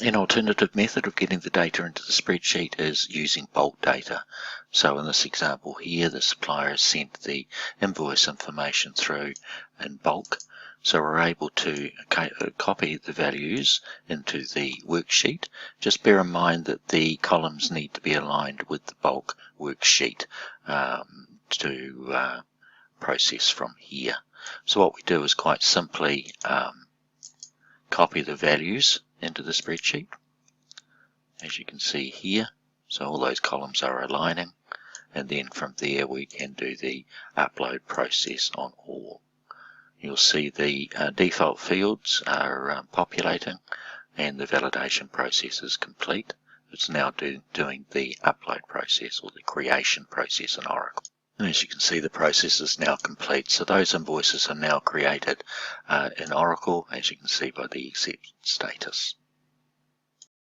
An alternative method of getting the data into the spreadsheet is using bulk data. So in this example here, the supplier has sent the invoice information through in bulk. So we're able to copy the values into the worksheet. Just bear in mind that the columns need to be aligned with the bulk worksheet to process from here. So what we do is quite simply copy the values into the spreadsheet, as you can see here. So all those columns are aligning, and then from there we can do the upload process on all. You'll see the default fields are populating, and the validation process is complete. It's now doing the upload process, or the creation process in Oracle. And as you can see, the process is now complete. So those invoices are now created in Oracle, as you can see by the accept status.